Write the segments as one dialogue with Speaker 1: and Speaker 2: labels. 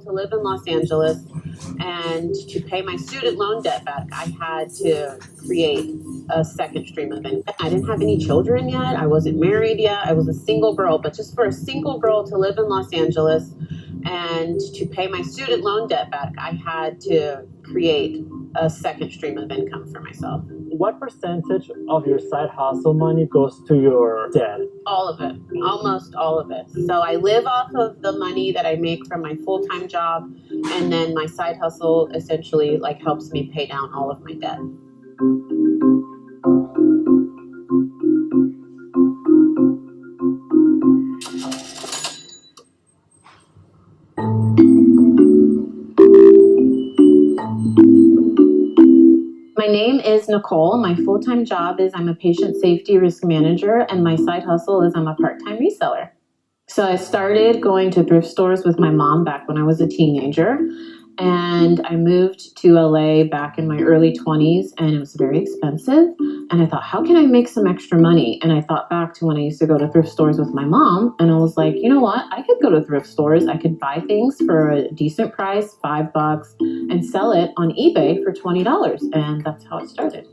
Speaker 1: to live in Los Angeles, and to pay my student loan debt back, I had to create a second stream of income. I didn't have any children yet. I wasn't married yet. I was a single girl, but just for a single girl to live in Los Angeles and to pay my student loan debt back, I had to create a second stream of income for myself.
Speaker 2: What percentage of your side hustle money goes to your debt?
Speaker 1: All of it, almost all of it. So I live off of the money that I make from my full-time job, and then my side hustle essentially like helps me pay down all of my debt. My name is Nicole. My full-time job is I'm a patient safety risk manager, and my side hustle is I'm a part-time reseller. So I started going to thrift stores with my mom back when I was a teenager, and I moved to LA back in my early 20s, and it was very expensive. And I thought, how can I make some extra money? And I thought back to when I used to go to thrift stores with my mom, and I was like, you know what? I could go to thrift stores. I could buy things for a decent price, $5, and sell it on eBay for $20. And that's how it started.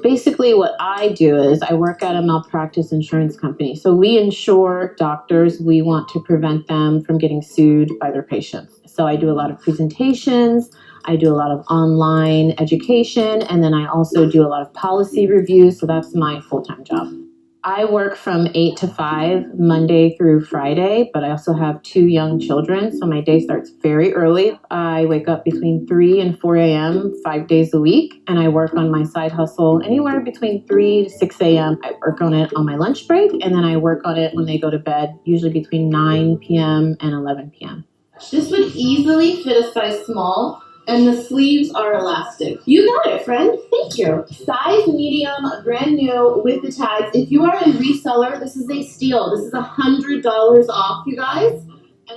Speaker 1: Basically, what I do is I work at a malpractice insurance company. So we insure doctors. We want to prevent them from getting sued by their patients. So I do a lot of presentations. I do a lot of online education. And then I also do a lot of policy reviews. So that's my full-time job. I work from 8 to 5, Monday through Friday, but I also have 2 young children, so my day starts very early. I wake up between 3 and 4 a.m. 5 days a week, and I work on my side hustle anywhere between 3 to 6 a.m. I work on it on my lunch break, and then I work on it when they go to bed, usually between 9 p.m. and 11 p.m. This would easily fit a size small, and the sleeves are elastic. You got it, friend. Thank you. Size medium, brand new with the tags. If you are a reseller, this is a steal. This is $100 off, you guys.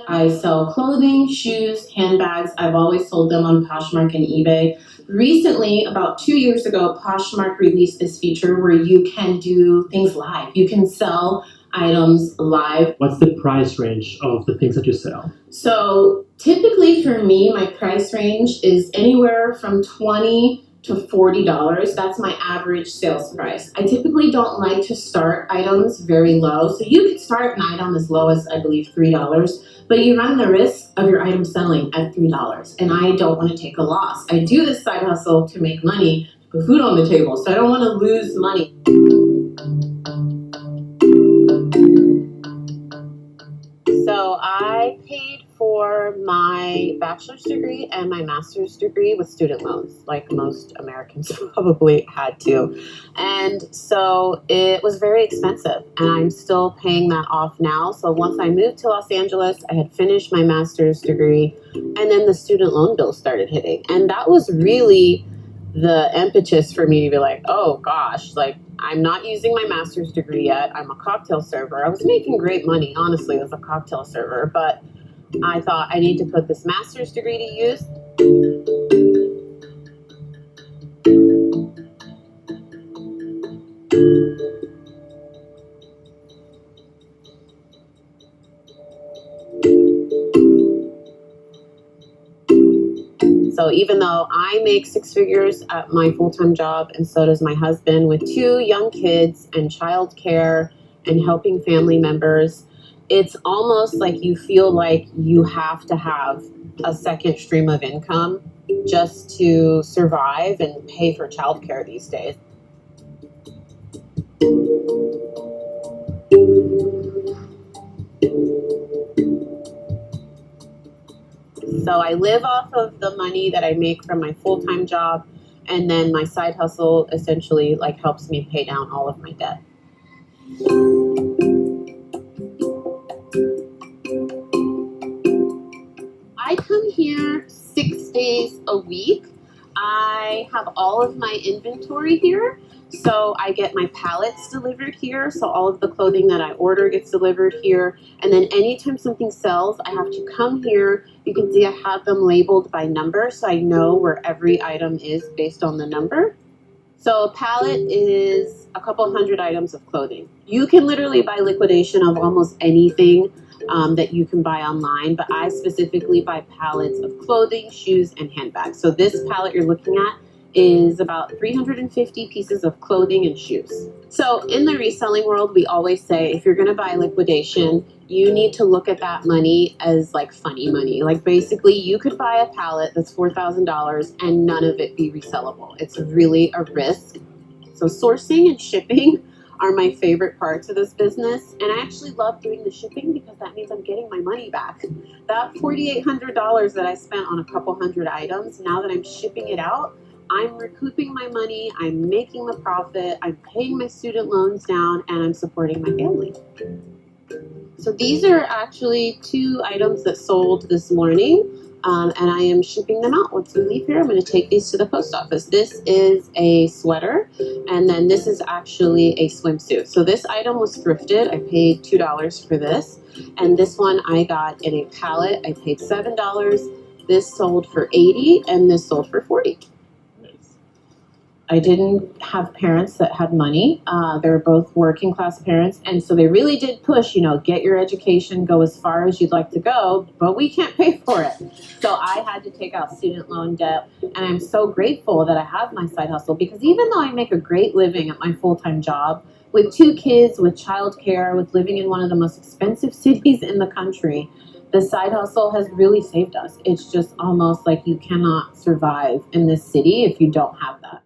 Speaker 1: I sell clothing, shoes, handbags. I've always sold them on Poshmark and eBay. Recently, about 2 years ago, Poshmark released this feature where you can do things live. You can sell items live.
Speaker 2: What's the price range of the things that you sell?
Speaker 1: So typically for me, my price range is anywhere from $20 to $40. That's my average sales price. I typically don't like to start items very low. So you could start an item as low as, I believe, $3, but you run the risk of your item selling at $3. And I don't want to take a loss. I do this side hustle to make money, to put food on the table. So I don't want to lose money. So I paid for my bachelor's degree and my master's degree with student loans, like most Americans probably had to. And so it was very expensive, and I'm still paying that off now. So once I moved to Los Angeles, I had finished my master's degree, and then the student loan bill started hitting. And that was really the impetus for me to be like, oh gosh, like I'm not using my master's degree yet. I'm a cocktail server. I was making great money, honestly, as a cocktail server, but I thought I need to put this master's degree to use. So even though I make 6 figures at my full-time job, and so does my husband, with 2 young kids and childcare and helping family members, it's almost like you feel like you have to have a second stream of income just to survive and pay for childcare these days. So I live off of the money that I make from my full-time job, and then my side hustle essentially like helps me pay down all of my debt. I come here 6 days a week. I have all of my inventory here. So I get my pallets delivered here. So all of the clothing that I order gets delivered here. And then anytime something sells, I have to come here. You can see I have them labeled by number, so I know where every item is based on the number. So a pallet is a couple hundred items of clothing. You can literally buy liquidation of almost anything that you can buy online, but I specifically buy pallets of clothing, shoes, and handbags. So this pallet you're looking at is about 350 pieces of clothing and shoes. So in the reselling world, we always say if you're going to buy liquidation, you need to look at that money as like funny money. Like basically you could buy a pallet that's $4,000 and none of it be resellable. It's really a risk. So sourcing and shipping are my favorite parts of this business. And I actually love doing the shipping because that means I'm getting my money back. That $4,800 that I spent on a couple hundred items, now that I'm shipping it out, I'm recouping my money, I'm making the profit, I'm paying my student loans down, and I'm supporting my family. So these are actually 2 items that sold this morning, and I am shipping them out. Once we leave here, I'm going to take these to the post office. This is a sweater, and then this is actually a swimsuit. So this item was thrifted. I paid $2 for this, and this one I got in a pallet. I paid $7. This sold for $80, and this sold for $40. I didn't have parents that had money. They were both working class parents. And so they really did push, get your education, go as far as you'd like to go, but we can't pay for it. So I had to take out student loan debt. And I'm so grateful that I have my side hustle because even though I make a great living at my full-time job, with 2 kids, with childcare, with living in one of the most expensive cities in the country, the side hustle has really saved us. It's just almost like you cannot survive in this city if you don't have that.